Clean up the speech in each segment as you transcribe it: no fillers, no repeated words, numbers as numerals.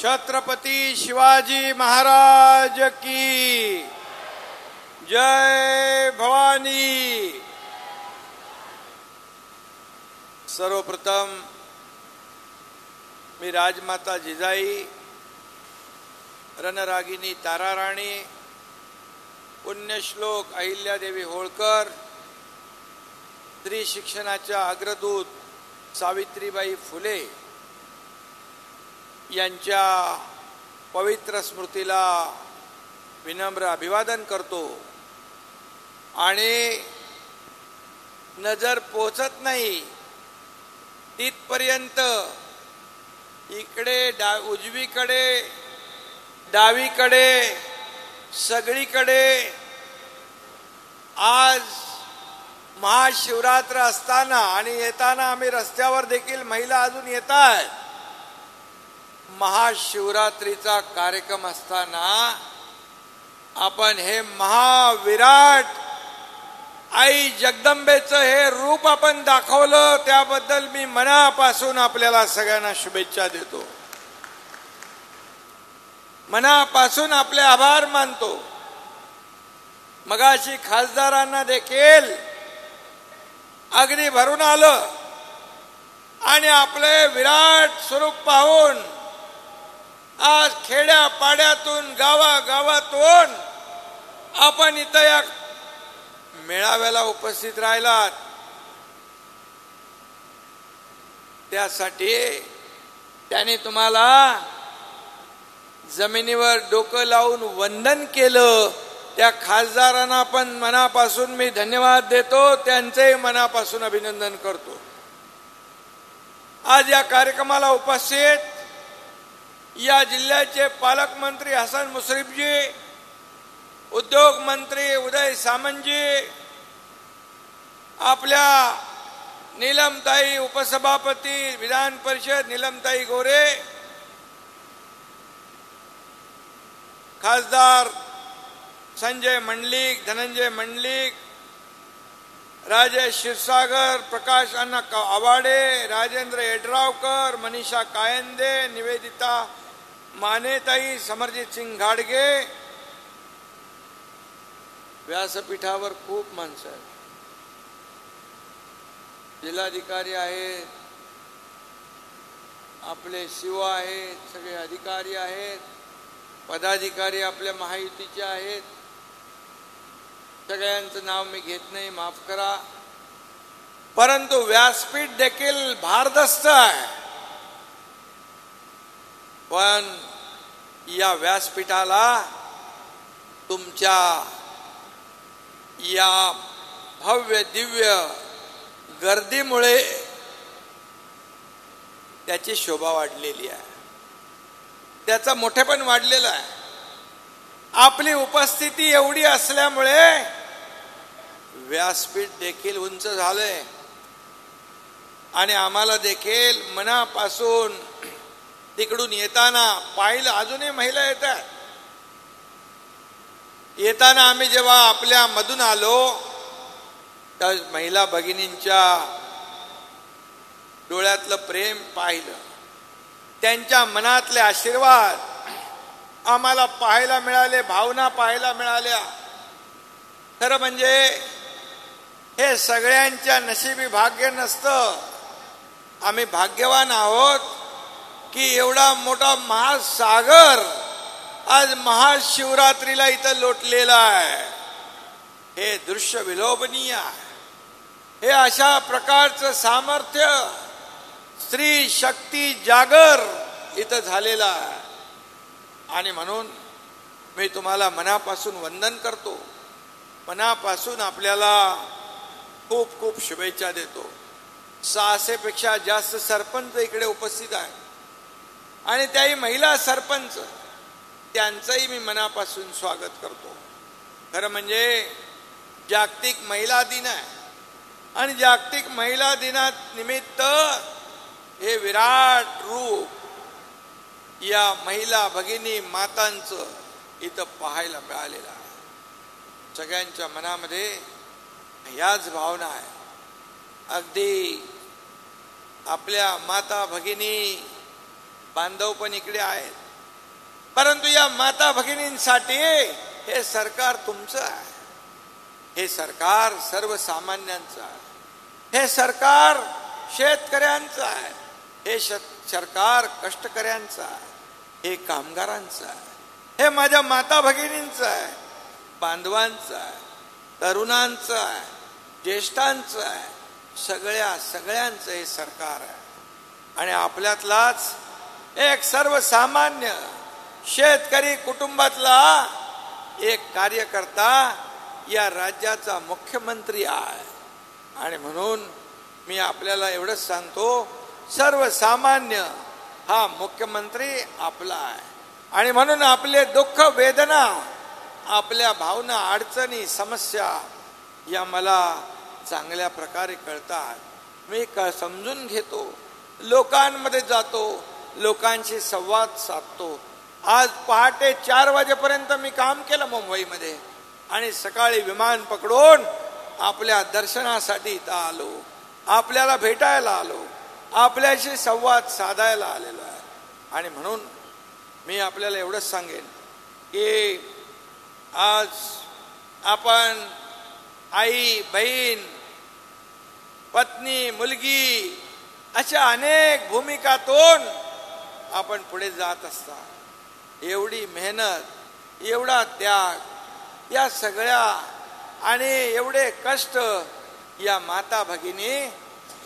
छत्रपती शिवाजी महाराज की जय भवानी। सर्वप्रथम मी राजमाता जिजाई, रणरागिनी ताराराणी, पुण्यश्लोक अहिल्यादेवी होळकर, स्त्री शिक्षणाच्या अग्रदूत सावित्रीबाई फुले यांच्या पवित्र स्मृतीला विनम्र अभिवादन करतो। आणि नजर पोचत नाही तिथपर्यंत इकडे उजवीकडे डावीकडे सगळीकडे आज महाशिवरात्र असताना आणि येताना आम्ही रस्त्यावर देखील महिला अजून येत आहेत। महाशिवरात्रीचा कार्यक्रम असताना आपण हे महाविराट आई जगदंबेचं हे रूप आपण दाखवलं, त्याबद्दल मी मनापासून आपल्याला सगळ्यांना शुभेच्छा देतो। मनापासून आपले आभार मानतो। मगाशी खासदारांना देखील अगदी भरून आलं आणि आपले विराट स्वरूप पाहून आज खेड्या पाड्यातून गावागावातून आपण इथं या मेळाव्याला उपस्थित राहिलात। त्यासाठी त्याने तुम्हाला जमिनीवर डोकं लावून वंदन केलं। त्या खासदारांना पण मनापासून मी धन्यवाद देतो, त्यांचेही मनापासून अभिनंदन करतो। आज या कार्यक्रमाला उपस्थित या जिल्ह्याचे पालकमंत्री हसन मुश्रीफजी, उद्योग मंत्री उदय सामंतजी, आपल्या नीलमताई उपसभापती विधान परिषद नीलमताई गोरे, खासदार संजय मंडलिक, धनंजय मंडलिक, राजेश क्षीरसागर, प्रकाश अण्णा आवाडे, राजेंद्र येड्रावकर, मनीषा कायंदे, निवेदिता मानेताई, समरजित सिंग घाडगे, व्यासपीठावर खूप माणसं आहेत, जिल्हाधिकारी आहेत, आपले शिव आहेत, सगळे अधिकारी आहेत, पदाधिकारी आपल्या महायुतीचे आहेत। सगळ्यांचं नाव मी घेत नाही, माफ करा, परंतु व्यासपीठ देखील भारदस्त आहे। पण या व्यासपीठाला तुमच्या या भव्य दिव्य गर्दीमुळे त्याची शोभा वाढलेली आहे, त्याचा मोठेपण वाढलेला आहे। आपली उपस्थिती एवढी असल्यामुळे व्यासपीठ देखील उंच झालंय आणि आम्हाला देखील मनापासून तिकडून येताना पाहिलं, अजूनही महिला येतात। येताना आम्ही जेव्हा आपल्या मधून आलो त्या महिला भगिनींच्या डोळ्यातलं प्रेम पाहिलं, त्यांच्या मनातले आशीर्वाद आम्हाला पाहायला मिळाले, भावना पाहायला मिळाल्या। खरं म्हणजे हे सगळ्यांच्या नशिबी भाग्य नसतं। आम्ही भाग्यवान आहोत की एवढा मोठा महासागर आज महाशिवरात्रीला इथं लोटलेला आहे। हे दृश्य विलोभनीय आहे। हे अशा प्रकारचं सामर्थ्य, स्त्री शक्ती जागर इथं झालेला आहे आणि म्हणून मी तुम्हाला मनापासून वंदन करतो, मनापासून आपल्याला खूप खूप शुभेच्छा देतो। 600 पेक्षा जास्त सरपंच इकडे उपस्थित आहेत आणि त्याही महिला सरपंच, त्यांचंही मी मनापासून स्वागत करतो। खरं म्हणजे जागतिक महिला दिन आहे आणि जागतिक महिला दिनानिमित्त हे विराट रूप या महिला भगिनी मातांचं इथं पाहायला मिळालेलं आहे। सगळ्यांच्या मनामध्ये याच भावना आहे। अगदी आपल्या माता भगिनी बांधव पण इकडे आहेत, परंतु या माता भगिनींसाठी हे सरकार तुमचं आहे. हे सरकार सर्वसामान्यांचं आहे. हे सरकार शेतकऱ्यांचं आहे. हे सरकार कष्टकऱ्यांचं आहे. हे कामगारांचं आहे. हे माझ्या माता भगिनींचं आहे, बांधवांचं आहे, तरुणांचं आहे, ज्येष्ठांचं आहे. सगळ्यांचं हे सरकार आहे. आणि आपल्यातलाच एक सर्वसामान्य शेतकरी कुटुंबातला एक कार्यकर्ता या राज्याचा मुख्यमंत्री आहे. आणि म्हणून मी आपल्याला एवढंच सांगतो, सर्वसामान्य हा मुख्यमंत्री आपला आहे. आणि म्हणून आपले दुःख वेदना, आपल्या भावना, अडचणी, समस्या या मला चांगल्या प्रकारे कळतात. मी समजून घेतो, लोकांमध्ये जातो, लोकांशी संवाद साधतो. आज पहाटे 4 वाजेपर्यंत मी काम केलं मुंबईमध्ये आणि सकाळी विमान पकडून आपल्या दर्शनासाठी इथं आलो, आपल्याला भेटायला आलो, आपल्याशी संवाद साधायला आलेलो आहे. आणि म्हणून मी आपल्याला एवढंच सांगेन की आज आपण आई, बहीण, पत्नी, मुलगी अशा अनेक भूमिकातून आपण पुढे जात असता. एवढी मेहनत, एवढा त्याग, या सगळ्या आणि एवढे कष्ट या माता भगिनी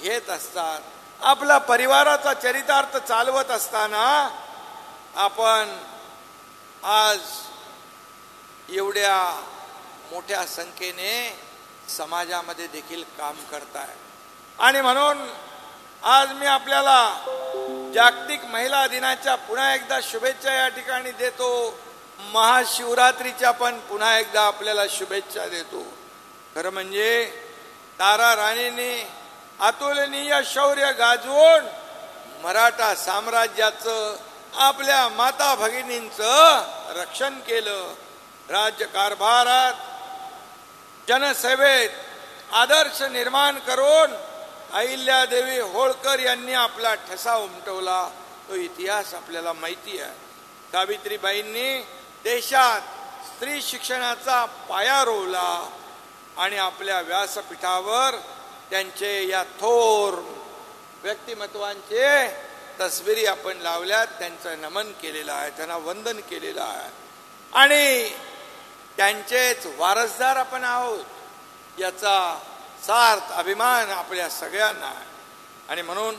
घेत असतात. आपला परिवाराचा चरितार्थ चालवत असताना आपण आज एवढ्या मोठ्या संख्येने समाजामध्ये देखील काम करताय. आणि म्हणून आज मी आपल्याला जागतिक महिला दिनाच्या पुन्हा एकदा शुभेच्छा या ठिकाणी देतो. महाशिवरात्रीच्या पण पुन्हा एकदा आपल्याला शुभेच्छा देतो. खरं म्हणजे तारा राणीने अतुलनीय शौर्य गाजवून मराठा साम्राज्याचं, आपल्या माता भगिनींचं रक्षण केलं. राज्यकारभारात, जनसेवेत आदर्श निर्माण करून अहिल्यादेवी होळकर यांनी आपला ठसा उमटवला. तो इतिहास आपल्याला माहिती आहे. सावित्रीबाईंनी देशात स्त्री शिक्षणाचा पाया रोवला आणि आपल्या व्यासपीठावर त्यांचे या थोर व्यक्तिमत्वांचे तस्विरी आपण लावल्यात, त्यांचं नमन केलेलं आहे, त्यांना वंदन केलेलं आहे. आणि त्यांचेच वारसदार आपण आहोत याचा सार्थ अभिमान आपल्या सगळ्यांना आहे. आणि म्हणून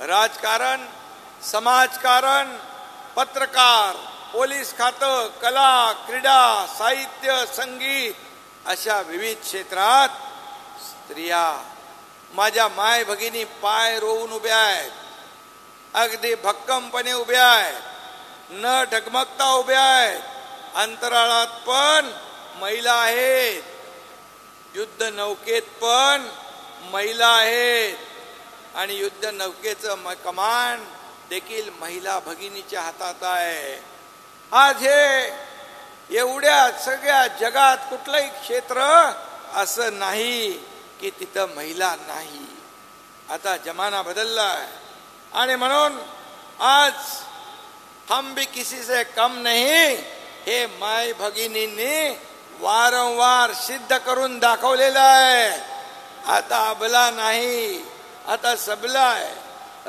राजकारण, समाजकारण, पत्रकार, पोलीस खातं, कला, क्रीडा, साहित्य, संगीत अशा विविध क्षेत्रात स्त्रिया माझ्या माय भगिनी पाय रोवून उभ्या आहेत. अगदी भक्कमपणे उभ्या आहेत, न ढगमगता उभ्या आहेत. अंतराळात पण महिला आहेत, युद्ध नौकेत पण महिला आहेत आणि युद्ध नौकेचं कमान देखील महिला भगिनीच्या हातात आहे. आज हे एवढ्या सगळ्या जगात कुठलंही क्षेत्र असं नाही की तिथं महिला नाही. आता जमाना बदलला आहे. आणि म्हणून आज हम भी किसी से कम नहीं हे माय भगिनींनी वारंवार सिद्ध करून दाखवलेलं आहे. आता अबला नाही, आता सबला आहे,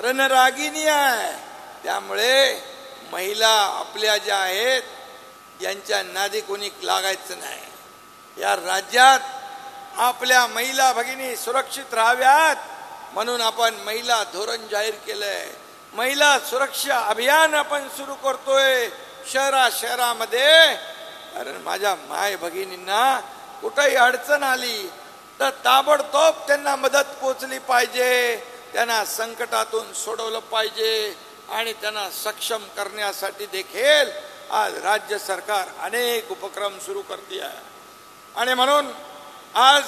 रणरागिनी आहे. त्यामुळे महिला आपल्या ज्या आहेत यांच्या नादी कोणी लागायचं नाही. या राज्यात आपल्या महिला भगिनी सुरक्षित राहाव्यात म्हणून आपण महिला धोरण जाहीर केलंय. महिला सुरक्षा अभियान आपण सुरू करतोय शहरामध्ये. कारण माझ्या माय भगिनींना कुठेही अडचण आली तर ताबडतोब त्यांना मदत पोचली पाहिजे, त्यांना संकटातून सोडवलं पाहिजे आणि त्यांना सक्षम करण्यासाठी देखील आज राज्य सरकार अनेक उपक्रम सुरू करते आहे. आणि म्हणून आज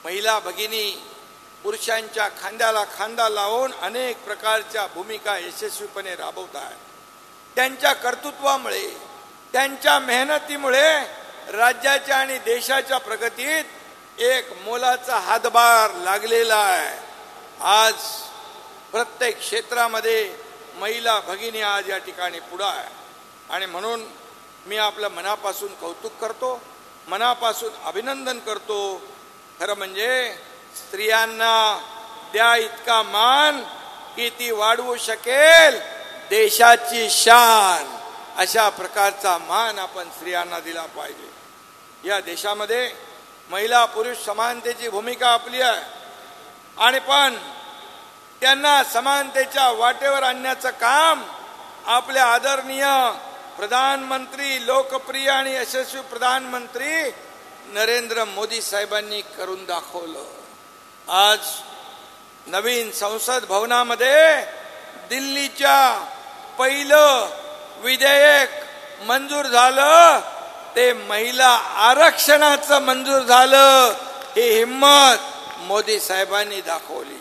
महिला भगिनी पुरुषांच्या खांद्याला खांदा लावून अनेक प्रकारच्या भूमिका यशस्वीपणे राबवतात. त्यांच्या कर्तृत्वामुळे, त्यांच्या मेहनतीमुळे राज्याच्या आणि देशाच्या प्रगतीत एक मोलाचा हातभार लागलेला आहे. आज प्रत्येक क्षेत्रामध्ये महिला भगिनी आज या ठिकाणी पुढे आहे. आणि म्हणून मी आपलं मनापासून कौतुक करतो, मनापासून अभिनंदन करतो. खरं म्हणजे स्त्रियांना द्या इतका मान की ती वाढवू शकेल देशाची शान. अशा प्रकारचा मान आपण स्त्रियांना दिला पाहिजे. या देशामध्ये महिला पुरुष समानतेची भूमिका आपली आहे आणि पण त्यांना समानतेच्या वाटेवर आणण्याचं काम आपले आदरणीय प्रधानमंत्री, लोकप्रिय आणि यशस्वी प्रधानमंत्री नरेंद्र मोदी साहेबांनी करून दाखवलं. आज नवीन संसद भवनामध्ये दिल्लीच्या पहिलं विधेयक मंजूर झालं, ते महिला आरक्षणाचं मंजूर झालं. ही हिम्मत मोदी साहेबांनी दाखवली.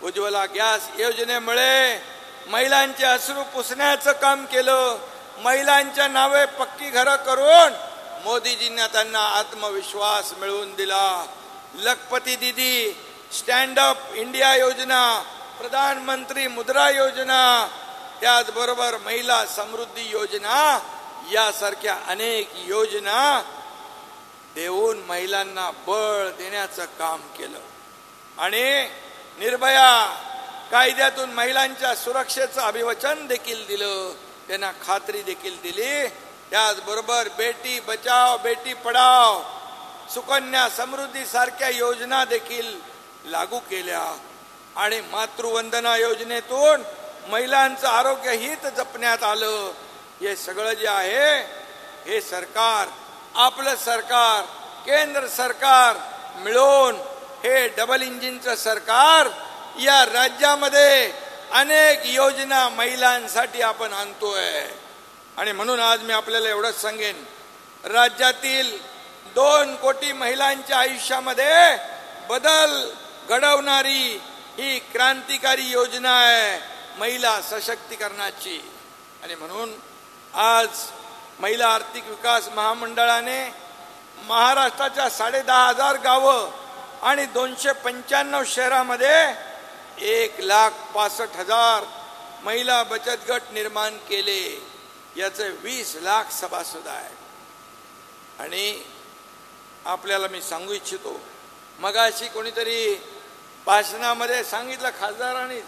उज्ज्वला गॅस योजनेमुळे महिलांचे अश्रू पुसण्याचं काम केलं. महिलांच्या नावे पक्की घरं करून मोदीजींना त्यांना आत्मविश्वास मिळवून दिला. लखपती दीदी, स्टँड अप इंडिया योजना, प्रधानमंत्री मुद्रा योजना, त्याचबरोबर महिला समृद्धी योजना यासारख्या अनेक योजना देऊन महिलांना बळ देण्याचं काम केलं. आणि निर्भया कायद्यातून महिलांच्या सुरक्षेचं अभिवचन देखील दिलं, त्यांना खात्री देखील दिली. त्याचबरोबर बेटी बचाव बेटी पढाव, सुकन्या समृद्धी सारख्या योजना देखील लागू केल्या. आणि मातृवंदना योजनेतून महिलांचं आरोग्य हित जपण्यात आलं. हे सगळं जे आहे हे सरकार, आपलं सरकार, केंद्र सरकार मिळून हे डबल इंजिनचं सरकार या राज्यामध्ये अनेक योजना महिलांसाठी आपण आणतोय. आणि म्हणून आज मी आपल्याला एवढंच सांगेन, राज्यातील 2 कोटी महिलांच्या आयुष्यामध्ये बदल घडवणारी ही क्रांतिकारी योजना आहे महिला सशक्तीकरणाची. आणि म्हणून आज महिला आर्थिक विकास महामंडळाने महाराष्ट्राच्या 10,500 गावं आणि 295 शहरामध्ये 1,65,000 महिला बचत गट निर्माण केले. याचे 20 लाख सभासद आहेत. आणि आपल्याला मी सांगू इच्छितो, मगाशी कोणीतरी भाषणामध्ये सांगितलं खासदारांनी,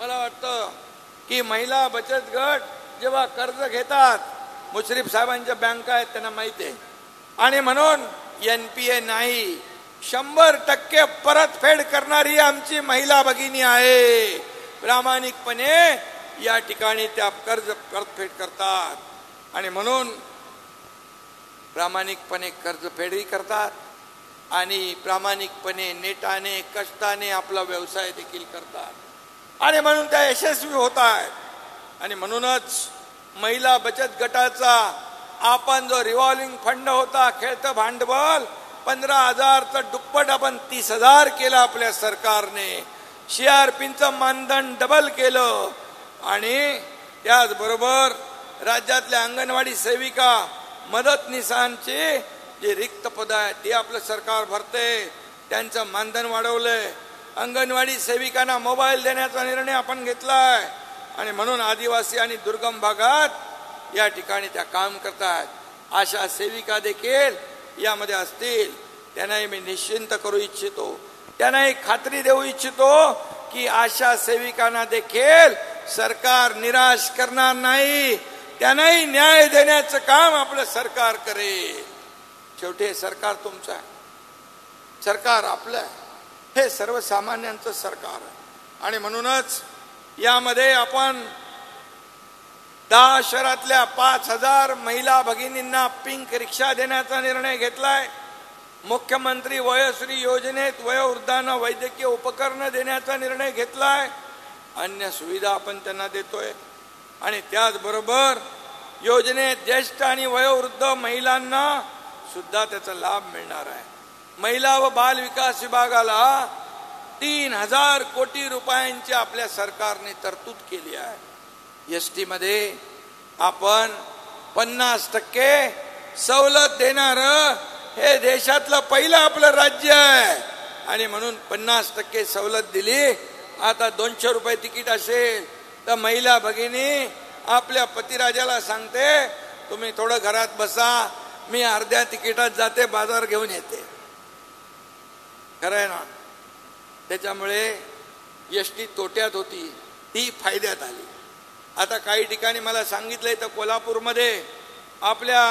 मला वाटतं की महिला बचत गट जेव्हा कर्ज घेतात, मुश्रीफ साहेबांच्या बँका आहेत त्यांना माहिती आहे, आणि म्हणून NPA नाही, 100% परतफेड करणारी आमची महिला भगिनी आहे. प्रामाणिकपणे या ठिकाणी त्या कर्ज परतफेड करतात. आणि म्हणून प्रामाणिकपणे कर्जफेडही करतात आणि प्रामाणिकपणे नेटाने कष्टाने आपला व्यवसाय देखील करतात. आणि म्हणून त्या यशस्वी होत आहेत. आणि म्हणूनच महिला बचत गटाचा आपण जो रिव्हॉल्विंग फंड होता, खेळतं भांडवल 15,000चं दुप्पट आपण 30,000 केलं आपल्या सरकारने. CRPचं मानधन डबल केलं. आणि त्याचबरोबर राज्यातल्या अंगणवाडी सेविका, मदतनीसांचे जे रिक्त पद आहेत ते आपलं सरकार भरते, त्यांचं मानधन वाढवलंय. अंगणवाडी सेविकांना मोबाईल देण्याचा निर्णय आपण घेतलाय. आणि म्हणून आदिवासी आणि दुर्गम भागात या ठिकाणी त्या काम करतात. आशा सेविका देखील यामध्ये असतील. त्यांनाही मी निश्चिंत करू इच्छितो, त्यांनाही खात्री देऊ इच्छितो की आशा सेविकांना देखील सरकार निराश करणार नाही. त्यांनाही न्याय देण्याचं काम आपलं सरकार करेल. शेवटी सरकार तुमचं आहे, सरकार आपलं आहे, हे सर्वसामान्यांचं सरकार आहे. आणि म्हणूनच यामध्ये आपण 10 शहरातल्या 5,000 महिला भगिनींना पिंक रिक्षा देण्याचा निर्णय घेतलाय. मुख्यमंत्री वयोश्री योजनेत वयोवृद्धांना वैद्यकीय उपकरणं देण्याचा निर्णय घेतलाय. अन्य सुविधा आपण त्यांना देतोय. आणि त्याचबरोबर योजनेत ज्येष्ठ आणि वयोवृद्ध महिलांना सुद्धा त्याचा लाभ मिळणार आहे. महिला व बाल विकास विभागाला 3,000 कोटी रुपयांची आपल्या सरकारने तरतूद केली आहे. ST मध्ये आपण 50% सवलत देणार हे देशातलं पहिलं आपलं राज्य आहे. आणि म्हणून 50% सवलत दिली. आता 200 रुपये तिकीट असेल तर महिला भगिनी आपल्या पतिराजाला सांगते, तुम्ही थोडं घरात बसा, मी अर्ध्या तिकिटात जाते, बाजार घेऊन येते. खरं आहे ना. त्याच्यामुळे एसटी तोट्यात होती, ती फायद्यात आली. आता काही ठिकाणी मला सांगितलंय तर कोल्हापूरमध्ये आपल्या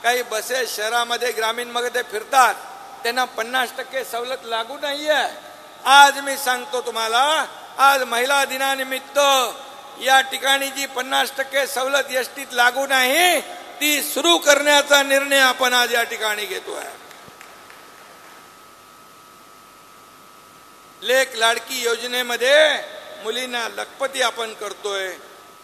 काही बसेस शहरामध्ये ग्रामीण मध्ये फिरतात, त्यांना 50% सवलत लागू नाहीये. आज मी सांगतो तुम्हाला, आज महिला दिनानिमित्त या ठिकाणी जी 50% सवलत एसटीत लागू नाही, ती सुरू करण्याचा निर्णय आपण आज या ठिकाणी घेतोय. लेक लाडकी योजनेमध्ये मुलींना लखपती आपण करतोय.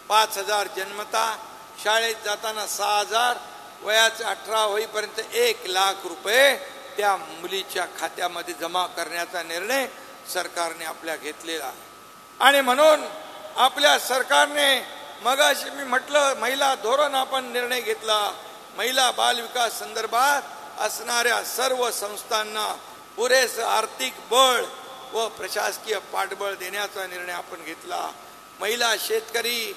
5,000 जन्मता, शाळेत जाताना 6,000, वयाचे 18 होईपर्यंत 1,00,000 रुपये त्या मुलीच्या खात्यामध्ये जमा करण्याचा निर्णय सरकारने आपल्या घेतलेला. आणि म्हणून आपल्या सरकारने मगाशी मी म्हटलं, महिला धोरण आपण निर्णय घेतला. महिला बाल विकास संदर्भात असणाऱ्या सर्व संस्थांना पुरेसं आर्थिक बळ व प्रशासकीय पाठबळ देण्याचा निर्णय आपण घेतला. महिला शेतकरी,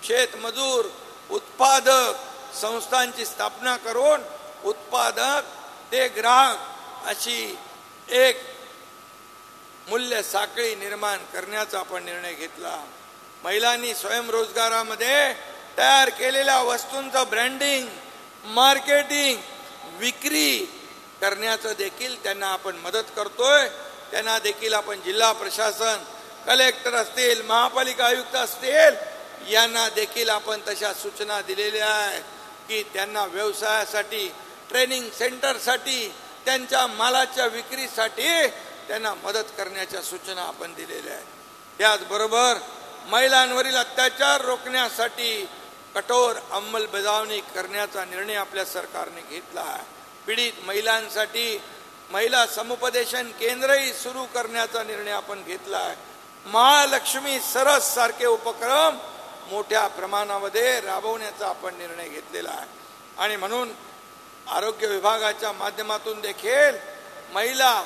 शेतमजूर, उत्पादक संस्थांची स्थापना करून उत्पादक ते ग्राहक अशी एक मूल्य साखळी निर्माण करण्याचा आपण निर्णय घेतला. महिलांनी स्वयंरोजगारामध्ये तयार केलेल्या वस्तूंचं ब्रँडिंग, मार्केटिंग, विक्री करण्याचं देखील त्यांना आपण मदत करतोय. त्यांना देखील आपण जिल्हा प्रशासन, कलेक्टर असतील, महापालिका आयुक्त असतील, यांना देखील आपण तशा सूचना दिलेल्या आहेत की त्यांना व्यवसायासाठी, ट्रेनिंग सेंटरसाठी, त्यांच्या मालाच्या विक्रीसाठी त्यांना मदत करण्याच्या सूचना आपण दिलेल्या आहेत. त्याचबरोबर महिलांवरील अत्याचार रोखण्यासाठी कठोर अंमलबजावणी करण्याचा निर्णय आपल्या सरकारने घेतला आहे. पीडित महिलांसाठी महिला समुपदेशन केंद्रही सुरू करण्याचा निर्णय आपण घेतला आहे. महालक्ष्मी सरस सारखे उपक्रम मोठ्या प्रमाणामध्ये राबवण्याचा आपण निर्णय घेतलेला आहे. आणि म्हणून आरोग्य विभागाच्या माध्यमातून देखील महिला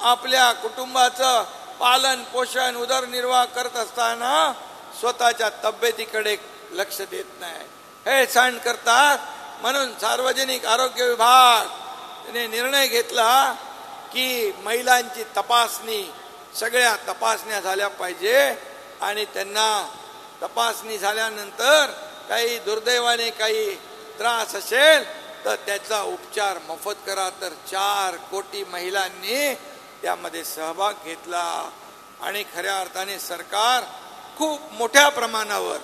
आपल्या कुटुंबाचं पालन पोषण उदरनिर्वाह करत असताना स्वतःच्या तब्येतीकडे लक्ष देत नाही, हे सण करतात. म्हणून सार्वजनिक आरोग्य विभागाने निर्णय घेतला की महिलांची तपासणी, सगळ्या तपासण्या झाल्या पाहिजे आणि त्यांना तपासणी झाल्यानंतर काही दुर्दैवाने काही त्रास असेल तर त्याचा उपचार मोफत करा. तर 4 कोटी महिलांनी त्यामध्ये सहभाग घेतला. आणि खऱ्या अर्थाने सरकार खूप मोठ्या प्रमाणावर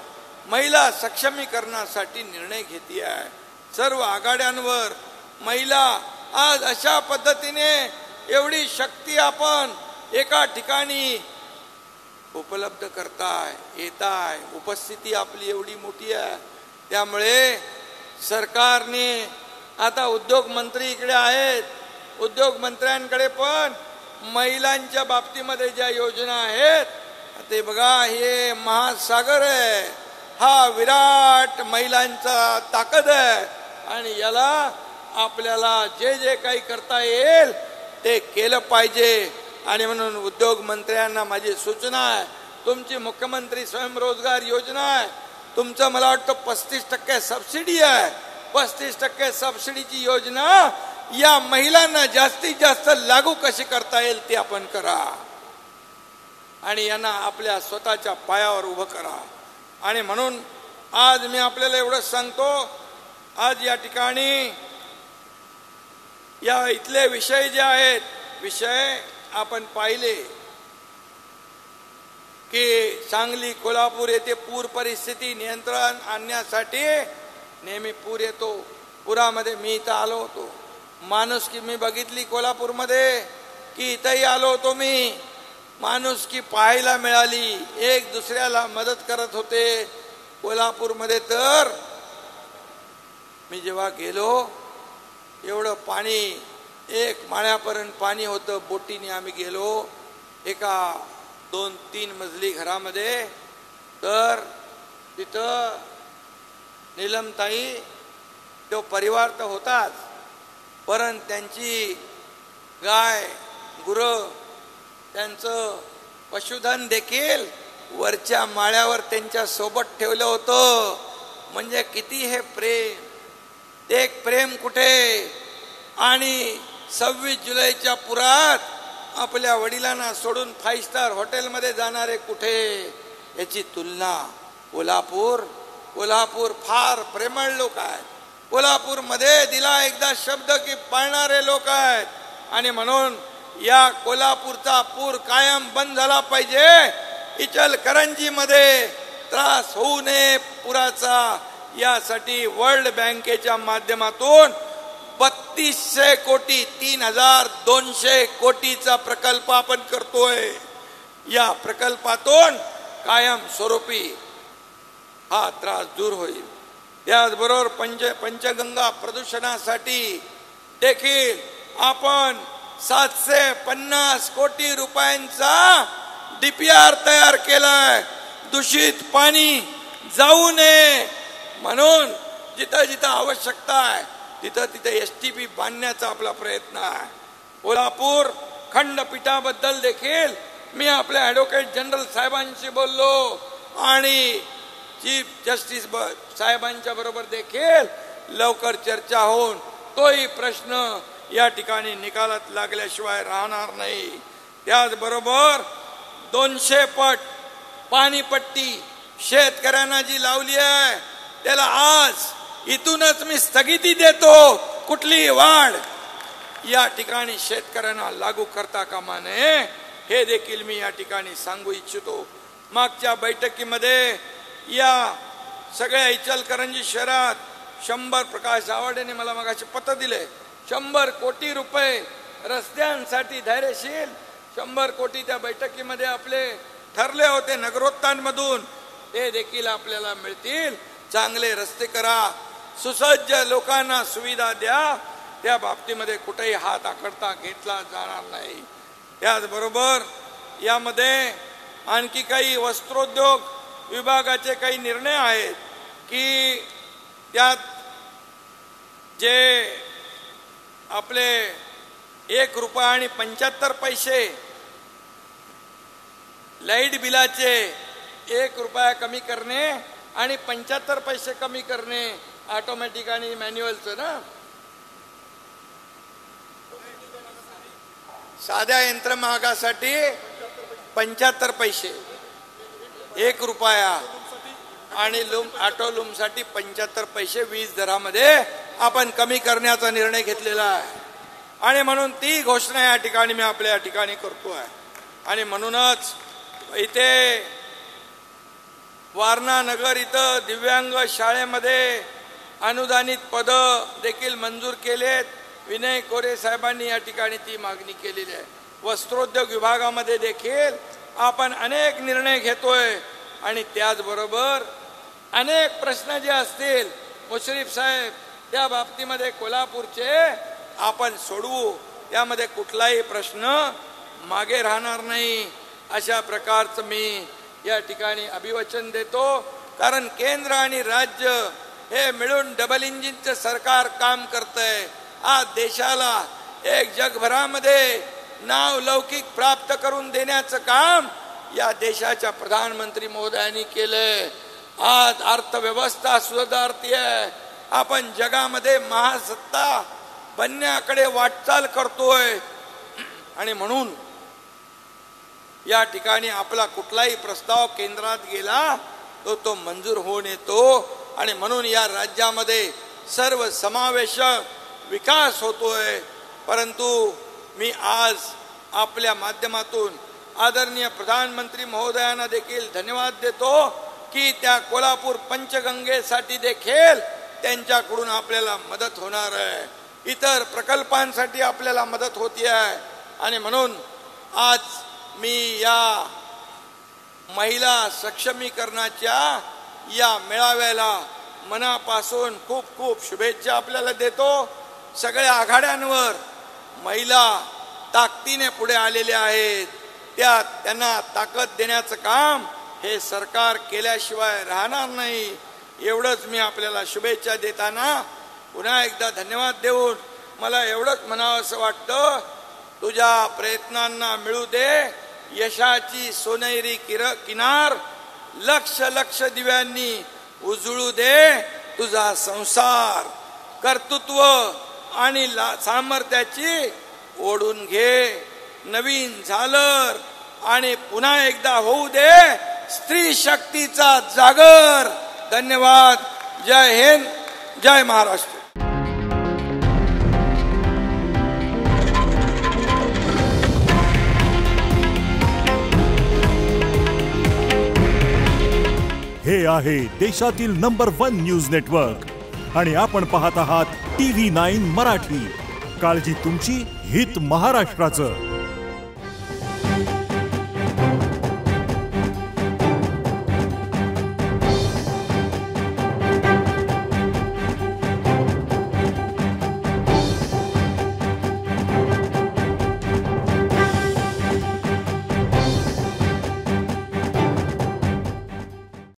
महिला सक्षमीकरणासाठी निर्णय घेते आहे. सर्व आघाड्यांवर महिला आज अशा पद्धतीने एवढी शक्ती आपण एका ठिकाणी उपलब्ध करताय, येताय, उपस्थिती आपली एवढी मोठी आहे. त्यामुळे सरकारने आता उद्योग मंत्री इकडे आहेत, उद्योग मंत्र्यांकडे पण महिलांच्या बाबतीमध्ये ज्या योजना आहेत ते बघा, हे महासागर आहे, हा विराट महिलांचा ताकद आहे आणि याला आपल्याला जे जे काही करता येईल ते केलं पाहिजे. आणि म्हणून उद्योग मंत्र्यांना माझी सूचना आहे, तुमची मुख्यमंत्री स्वयंरोजगार योजना आहे, तुमचं मला वाटतं 35% सबसिडी आहे. 35% सबसिडीची योजना या महिलांना जास्तीत जास्त लागू कशी करता येईल ते आपण करा आणि यांना आपल्या स्वतःच्या पायावर उभं करा. आणि म्हणून आज मी आपल्याला एवढंच सांगतो, आज या ठिकाणी या इथले विषय जे आहेत, विषय आपण पाहिले की सांगली, कोल्हापूर येथे पूर परिस्थिती नियंत्रण आणण्यासाठी नेहमी पूर येतो. पुरामध्ये मी इथं आलो होतो, माणुसकी मी बघितली कोल्हापूरमध्ये की इथंही आलो होतो मी, माणुसकी पाहायला मिळाली, एक दुसऱ्याला मदत करत होते. कोल्हापूरमध्ये तर मी जेव्हा गेलो एवढं पाणी, 1 माळ्यापर्यंत पाणी होतं. बोटीने आम्ही गेलो एका 2-3 मजली घरामध्ये. तर तिथं नीलमताई, तो परिवार तर होताच, परंतु त्यांची गाय, गुरं, त्यांचं पशुधन देखील वरच्या माळ्यावर त्यांच्या सोबत ठेवलं होतं. म्हणजे किती हे प्रेम, ते एक प्रेम कुठे. आणि 26 जुलैच्या पुरात आपल्या वडिलांना सोडून 5 स्टार हॉटेलमध्ये जाणारे कुठे. याची तुलना कोल्हापूर फार प्रेमळ लोक आहेत. कोल्हापूरमध्ये दिला एकदा शब्द की पाळणारे लोक आहेत. आणि म्हणून या कोल्हापूरचा पूर कायम बंद झाला पाहिजे. इचलकरंजीमध्ये त्रास होऊ नये पुराचा, यासाठी वर्ल्ड बँकेच्या माध्यमातून 3200 कोटी 3200 कोटीचा प्रकल्प आपण करतोय. या प्रकल्पातून कायम स्वरूपी हा त्रास दूर होईल. त्याचबरोबर पंचगंगा प्रदूषणासाठी देखील आपण 750 कोटी रुपयांचा DPR तयार केलाय. दूषित पाणी जाऊ नये म्हणून जिथं जिथं आवश्यकता आहे तिथं STP बांधण्याचा आपला प्रयत्न आहे. कोल्हापूर खंडपीठाबद्दल देखील मी आपल्या ॲडव्होकेट जनरल साहेबांशी बोललो आणि चीफ जस्टिस साहेबांच्या बरोबर देखील लवकर चर्चा होऊन तोही प्रश्न या ठिकाणी निकालात लागल्याशिवाय राहणार नाही. त्याचबरोबर 200 पट पाणीपट्टी शेतकऱ्यांना जी लावली आहे त्याला आज इथूनच मी स्थगिती देतो. कुठली वाढ या ठिकाणी शेतकऱ्यांना लागू करता कामा नये, हे देखील मी या ठिकाणी सांगू इच्छितो. मागच्या बैठकीमध्ये या सगळ्या इचलकरंजी शहरात 100 प्रकाश जावडेने मला मगाशी पत्र दिले. 100 कोटी रुपये रस्त्यांसाठी धैर्यशील 100 कोटी त्या बैठकीमध्ये आपले ठरले होते नगरोत्थानमधून, ते देखील आपल्याला मिळतील. चांगले रस्ते करा, सुसज्ज लोकांना सुविधा द्या, त्या बाबतीमध्ये कुठेही हात आखडता घेतला जाणार नाही. त्याचबरोबर यामध्ये आणखी काही वस्त्रोद्योग विभागाचे काही निर्णय आहेत की त्यात जे आपले 1 रुपया आणि 75 पैसे लाईट बिलाचे 1 रुपया कमी करणे आणि 75 पैसे कमी करणे, ऑटोमॅटिक आणि मॅन्युअलचं ना. साध्या यंत्रमागासाठी 75 पैसे 1 रुपया आणि ऑटो लूमसाठी 75 पैसे 20 दरामध्ये आपण कमी करण्याचा निर्णय घेतलेला आहे. आणि म्हणून ती घोषणा या ठिकाणी मी आपल्या ठिकाणी करतोय. आणि म्हणूनच इथे वारणा नगर इथं दिव्यांग शाळेमध्ये अनुदानित पद देखील मंजूर केलेत. विनय कोरे साहेबांनी या ठिकाणी ती मागणी केलेली आहे. वस्त्रोद्योग विभागामध्ये देखील आपण अनेक निर्णय घेतोय. आणि त्याचबरोबर अनेक प्रश्न जे असतील मुश्रीफ साहेब त्या बाबतीमध्ये कोल्हापूरचे आपण सोडवू, त्यामध्ये कुठलाही प्रश्न मागे राहणार नाही, अशा प्रकारचं मी या ठिकाणी अभिवचन देतो. कारण केंद्र आणि राज्य हे मिळून डबल इंजिनचं सरकार काम करतंय. आज देशाला एक जगभरामध्ये नाव लौकिक प्राप्त करून देण्याचं काम या देशाच्या प्रधानमंत्री महोदयांनी केलंय. आज अर्थव्यवस्था सुधारतीये. आपण जगामध्ये महासत्ता बनण्याकडे वाटचाल करतोय. आणि म्हणून या ठिकाणी आपला कुठलाही प्रस्ताव केंद्रात गेला तो मंजूर होऊन येतो. आणि म्हणून या राज्यामध्ये सर्व समावेशक विकास होतोय. परंतु मी आज आपल्या माध्यमातून आदरणीय प्रधानमंत्री महोदयांना देखील धन्यवाद देतो की त्या कोल्हापूर पंचगंगेसाठी देखील त्यांच्याकडून आपल्याला मदत होणार आहे. इतर प्रकल्पांसाठी आपल्याला मदत होती आहे. आणि म्हणून आज मी या महिला सक्षमीकरणाच्या या मेळाव्याला मनापासून खूप खूप शुभेच्छा आपल्याला देतो. सगळ्या आघाड्यांवर महिला ताकदीने पुढे आलेल्या आहेत. त्यांना ताकद देण्याचं काम हे सरकार केल्याशिवाय राहणार नाही. एवढंच मी आपल्याला शुभेच्छा देताना पुन्हा एकदा धन्यवाद देऊन मला एवढंच म्हणावं असं वाटतं, तुझ्या प्रयत्नांना मिळू दे यशाची सोनेरी किनार लक्ष लक्ष दिव्यांनी उजळू दे तुझा संसार. कर्तृत्व आणि सामर्थ्याची ओढून घे नवीन झालर आणि पुन्हा एकदा होऊ दे स्त्री शक्तीचा जागर. धन्यवाद. जय हिंद, जय महाराष्ट्र. हे आहे देशातील नंबर 1 न्यूज नेटवर्क आणि आपण पाहत आहात TV9 मराठी. काळजी तुमची, हित महाराष्ट्राचं.